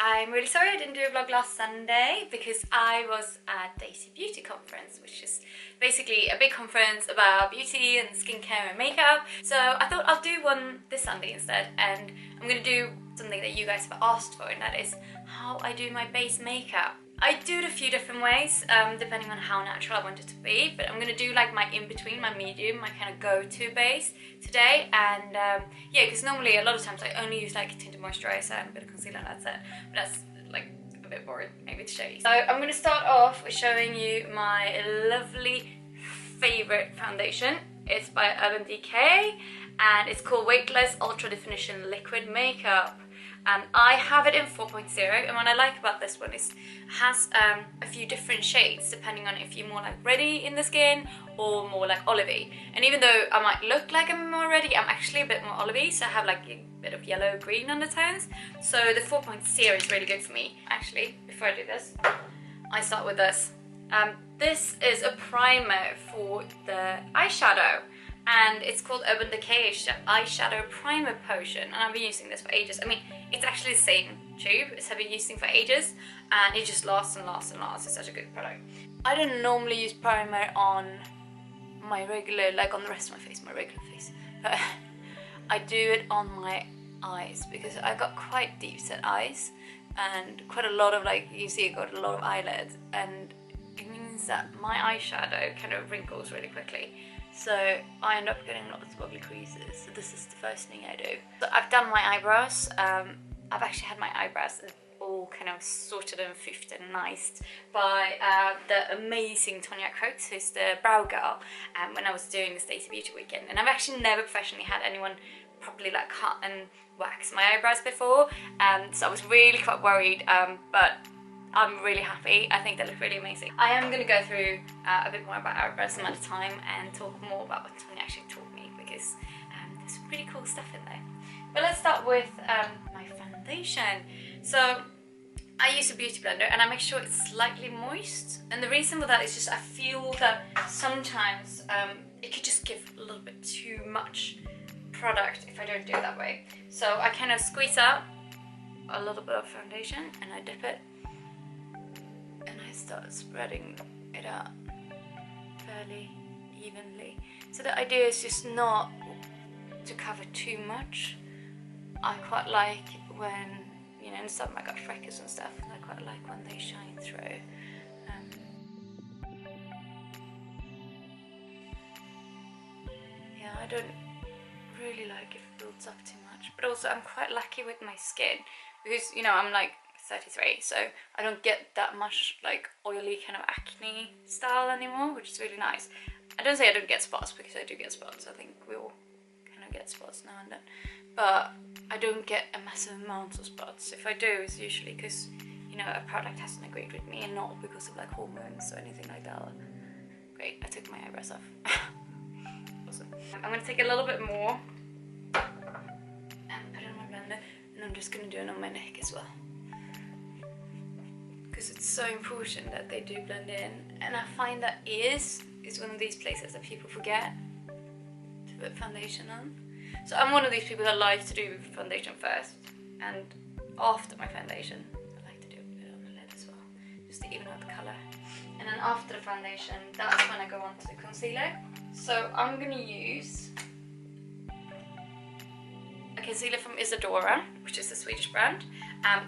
I'm really sorry I didn't do a vlog last Sunday because I was at Daisy Beauty Conference, which is basically a big conference about beauty and skincare and makeup. So I thought I'll do one this Sunday instead, and I'm going to do something that you guys have asked for, and that is how I do my base makeup. I do it a few different ways, depending on how natural I want it to be, but I'm going to do like my in-between, my medium, my kind of go-to base today. And yeah, because normally a lot of times I only use like a tinted moisturiser and a bit of concealer and that's it, but that's like a bit boring maybe to show you. So I'm going to start off with showing you my lovely favourite foundation. It's by Urban Decay and it's called Weightless Ultra Definition Liquid Makeup. And I have it in 4.0, and what I like about this one is it has a few different shades depending on if you're more like reddy in the skin or more like olivey. And even though I might look like I'm more reddy, I'm actually a bit more olivey, so I have like a bit of yellow-green undertones. So the 4.0 is really good for me. Actually, before I do this, I start with this. This is a primer for the eyeshadow. And it's called Urban Decay Eyeshadow Primer Potion, and I've been using this for ages. I mean, it's actually the same tube as I've been using for ages, and it just lasts and lasts and lasts. It's such a good product. I don't normally use primer on my regular, like on the rest of my face, my regular face, but I do it on my eyes because I got quite deep set eyes and quite a lot of, like, you see I got a lot of eyelids, and it means that my eyeshadow kind of wrinkles really quickly. So I end up getting lots of ugly creases. So this is the first thing I do. So I've done my eyebrows. I've actually had my eyebrows all kind of sorted and fiffed and niced by the amazing Tonya Coates, who's the brow girl, when I was doing the Daisy Beauty weekend. And I've actually never professionally had anyone properly like cut and wax my eyebrows before. So I was really quite worried, but I'm really happy. I think they look really amazing. I am going to go through a bit more about eyebrows some other time and talk more about what Tonya actually taught me, because there's some pretty cool stuff in there. But let's start with my foundation. So I use a beauty blender and I make sure it's slightly moist. And the reason for that is just I feel that sometimes it could just give a little bit too much product if I don't do it that way. So I kind of squeeze out a little bit of foundation and I dip it. And I start spreading it out fairly evenly. So the idea is just not to cover too much. I quite like when, you know, in summer I got freckles and stuff, and I quite like when they shine through. Yeah, I don't really like if it builds up too much, but also I'm quite lucky with my skin because, you know, I'm like 33, so I don't get that much like oily kind of acne style anymore, which is really nice. I don't say I don't get spots, because I do get spots. I think we all kind of get spots now and then, but I don't get a massive amount of spots. If I do, it's usually because, you know, a product hasn't agreed with me and not because of like hormones or anything like that. Great, I took my eyebrows off. Awesome. I'm going to take a little bit more and put it on my blender, and I'm just going to do it on my neck as well, because it's so important that they do blend in. And I find that ears is one of these places that people forget to put foundation on. So I'm one of these people that like to do foundation first, and after my foundation I like to do a bit on the lid as well, just to even out the colour. And then after the foundation, that's when I go on to the concealer. So I'm going to use a concealer from Isadora, which is a Swedish brand.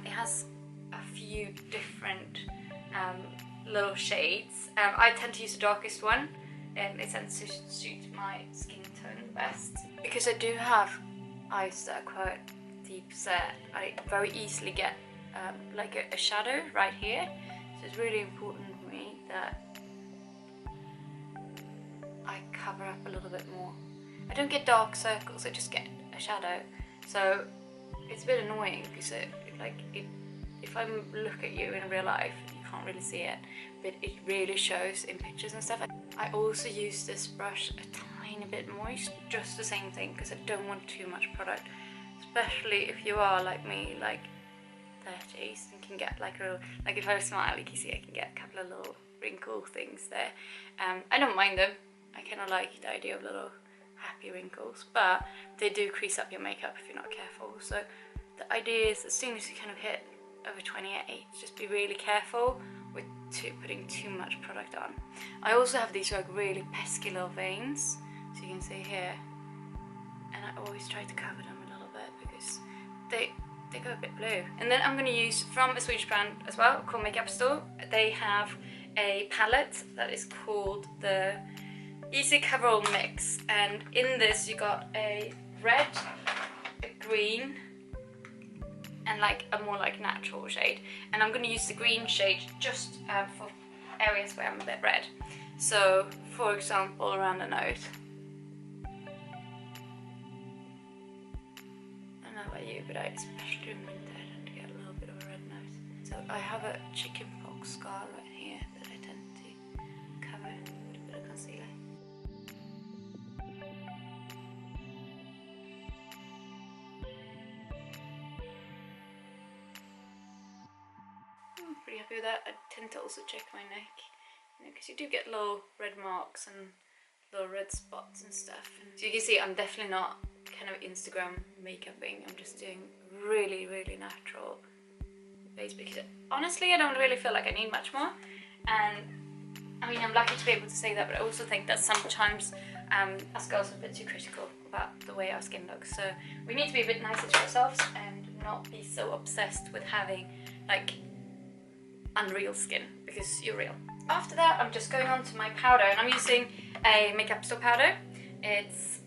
It has a few different little shades. I tend to use the darkest one, and it tends to suit my skin tone the best. Because I do have eyes that are quite deep set, I very easily get like a shadow right here. So it's really important for me that I cover up a little bit more. I don't get dark circles, I just get a shadow. So it's a bit annoying because if I look at you in real life, you can't really see it, but it really shows in pictures and stuff. I also use this brush a tiny bit moist, just the same thing, because I don't want too much product, especially if you are like me, like 30s, and can get like a little, like if I smile, you can see I can get a couple of little wrinkle things there. I don't mind them. I kind of like the idea of little happy wrinkles, but they do crease up your makeup if you're not careful. So the idea is, as soon as you kind of hit over 28. Just be really careful with putting too much product on. I also have these like really pesky little veins, so you can see here, and I always try to cover them a little bit because they go a bit blue. And then I'm going to use from a Swedish brand as well called Makeup Store. They have a palette that is called the Easy Coverall Mix, and in this you got a red, a green, and like a more like natural shade. And I'm going to use the green shade just for areas where I'm a bit red. So for example around the nose. I don't know about you, but especially in winter I tend to get a little bit of a red nose. So I have a chickenpox scar right here that I tend to cover with a bit of concealer. I'm pretty happy with that. I tend to also check my neck, because you do get little red marks and little red spots and stuff. So you can see I'm definitely not kind of Instagram makeuping. I'm just doing really, really natural base because honestly I don't really feel like I need much more. And I mean, I'm lucky to be able to say that, but I also think that sometimes us girls are a bit too critical about the way our skin looks. So we need to be a bit nicer to ourselves and not be so obsessed with having like unreal skin, because you're real. After that, I'm just going on to my powder, and I'm using a Makeup Store powder. It's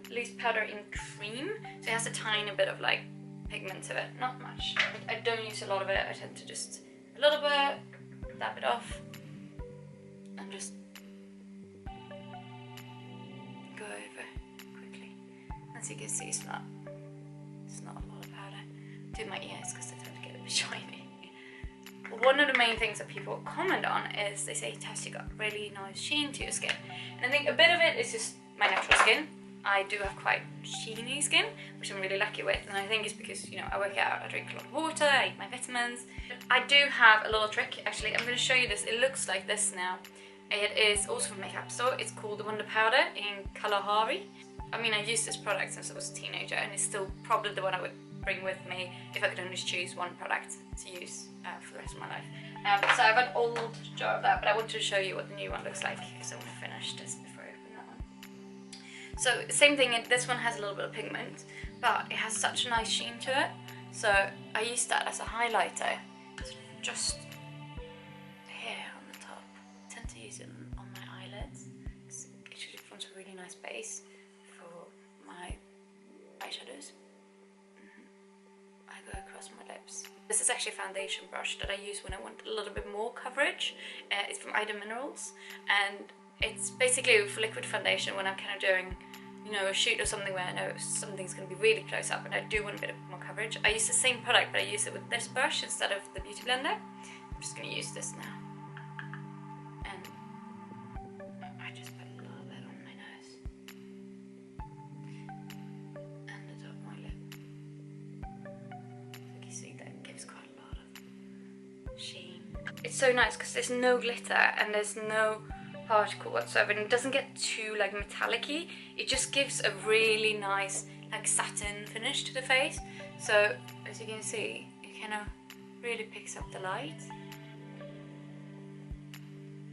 loose powder in cream, so it has a tiny bit of like pigment to it, not much. I don't use a lot of it. I tend to just a little bit, dab it off, and just go over quickly. As you can see, it's not a lot of powder. Do my ears because they tend to get a bit shiny. One of the main things that people comment on is they say, Tess, you got really nice sheen to your skin. And I think a bit of it is just my natural skin. I do have quite sheeny skin, which I'm really lucky with, and I think it's because, you know, I work out, I drink a lot of water, I eat my vitamins. I do have a little trick, actually. I'm going to show you this. It looks like this now. It is also from Makeup Store. It's called the Wonder Powder in Kalahari. I mean, I used this product since I was a teenager, and it's still probably the one I would bring with me if I could only choose one product to use for the rest of my life. So I have an old jar of that, but I wanted to show you what the new one looks like because I want to finish this before I open that one. So same thing, this one has a little bit of pigment, but it has such a nice sheen to it. So I used that as a highlighter, just here on the top. I tend to use it on my eyelids because it actually forms a really nice base for my eyeshadows. I go across my lips. This is actually a foundation brush that I use when I want a little bit more coverage. It's from Ida Minerals, and it's basically for liquid foundation when I'm kind of doing, you know, a shoot or something where I know something's going to be really close up and I do want a bit more coverage. I use the same product, but I use it with this brush instead of the Beauty Blender. I'm just going to use this now. And I just put a little bit on my nose and the top of my lip. So you see that gives quite a lot of sheen. It's so nice because there's no glitter and there's no particle whatsoever, and it doesn't get too like metallic-y. It just gives a really nice like satin finish to the face. So as you can see, it kind of really picks up the light,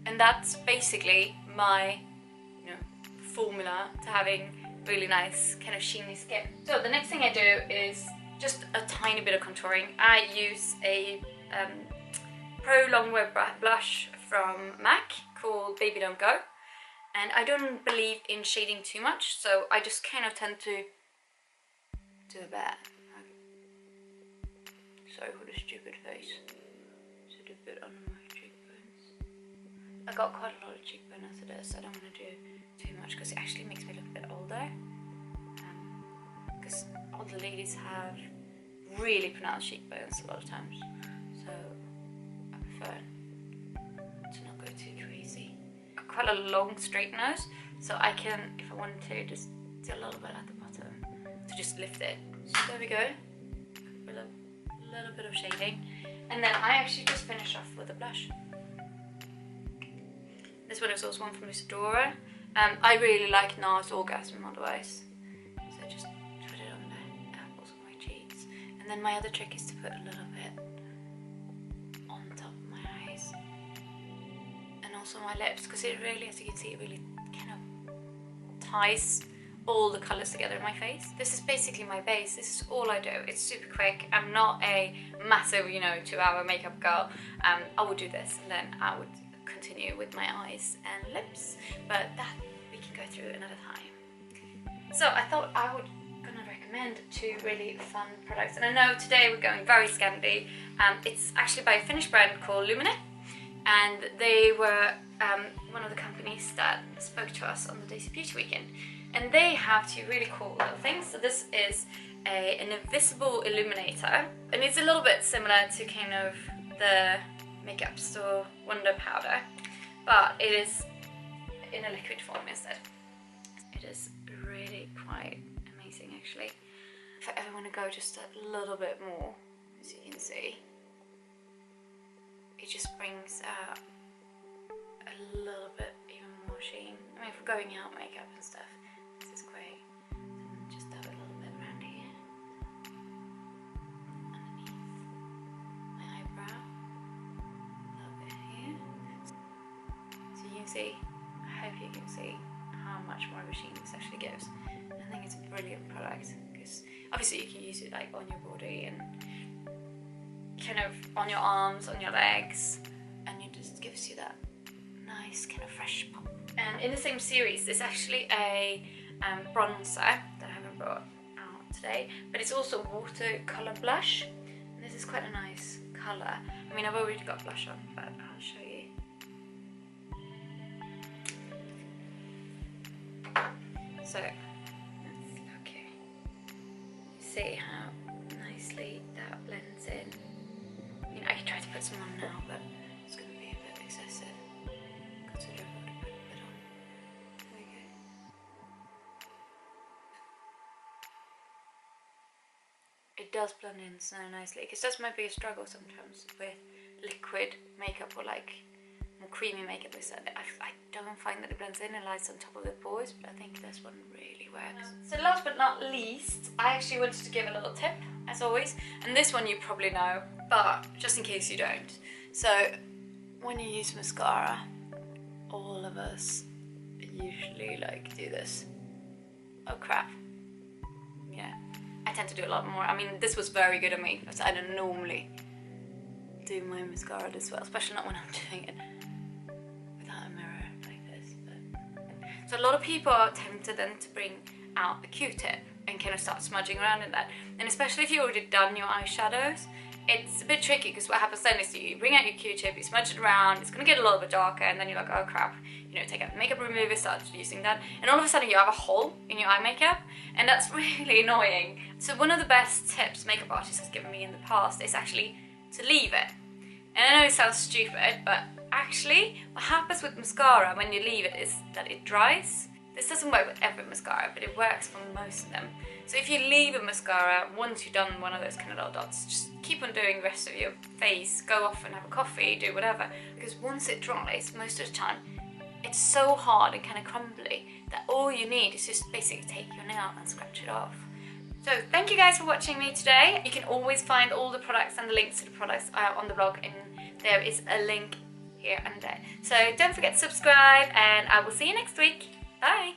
and that's basically my, you know, formula to having really nice kind of sheeny skin. So the next thing I do is just a tiny bit of contouring. I use a Pro Longwear blush from MAC called Baby Don't Go, and I don't believe in shading too much, so I just kind of tend to do a bit. Sorry for the stupid face. So do a bit under my cheekbones. I got quite a lot of cheekbone as it is, so I don't want to do too much because it actually makes me look a bit older. Because older ladies have really pronounced cheekbones a lot of times, so I prefer to not go too crazy. Got quite a long straight nose, so I can, if I wanted to, just do a little bit at the bottom to just lift it. So there we go. A little bit of shading, and then I actually just finish off with a blush. This one is also one from Isadora. I really like NARS Orgasm otherwise, so just put it on the apples of my cheeks. And then my other trick is to put a little bit also my lips, because it really, as you can see, it really kind of ties all the colours together in my face. This is basically my base. This is all I do. It's super quick. I'm not a massive, you know, 2-hour makeup girl. I would do this and then I would continue with my eyes and lips, but that we can go through another time. So I thought I would gonna recommend 2 really fun products, and I know today we're going very scanty. It's actually by a Finnish brand called Lumine, and they were one of the companies that spoke to us on the Daisy Beauty weekend. And they have 2 really cool little things. So this is an invisible illuminator, and it's a little bit similar to kind of the Makeup Store Wonder Powder, but it is in a liquid form instead. It is really quite amazing actually. If I ever want to go just a little bit more, as you can see, it just brings out a little bit even more sheen. I mean, for going out makeup and stuff, this is great. So just dab a little bit around here, underneath my eyebrow, a little bit here. So you can see, I hope you can see how much more of a sheen this actually gives. And I think it's a brilliant product, because obviously you can use it like on your body and kind of on your arms, on your legs, and it just gives you that nice kind of fresh pop. And in the same series, there's actually a bronzer that I haven't brought out today, but it's also watercolor blush. And this is quite a nice color. I mean, I've already got blush on, but I'll show you. So let's look here. See how nicely that blends in. I mean, I could try to put some on now, but it's going to be a bit excessive, considering I've already put a bit on. There we go. It does blend in so nicely, because that's my biggest struggle sometimes with liquid makeup or like more creamy makeup. Is that I don't find that it blends in and lies on top of the pores, but I think this one really works. So last but not least, I actually wanted to give a little tip, as always, and this one you probably know, but just in case you don't. So when you use mascara, all of us usually like do this. Oh crap. Yeah, I tend to do a lot more. I mean, this was very good on me, because I don't normally do my mascara this well, especially not when I'm doing it without a mirror like this. But so a lot of people are tempted then to bring out a Q-tip and kind of start smudging around in that, and especially if you've already done your eyeshadows, it's a bit tricky, because what happens then is you bring out your Q-tip, you smudge it around, it's going to get a little bit darker, and then you're like, oh crap, you know, take out the makeup remover, start using that, and all of a sudden you have a hole in your eye makeup, and that's really annoying. So one of the best tips makeup artists has given me in the past is actually to leave it. And I know it sounds stupid, but actually what happens with mascara when you leave it is that it dries. This doesn't work with every mascara, but it works for most of them. So if you leave a mascara, once you've done one of those kind of little dots, just keep on doing the rest of your face, go off and have a coffee, do whatever. Because once it dries, most of the time, it's so hard and kind of crumbly that all you need is just basically take your nail and scratch it off. So thank you guys for watching me today. You can always find all the products and the links to the products on the blog, and there is a link here and there. So don't forget to subscribe, and I will see you next week. Bye!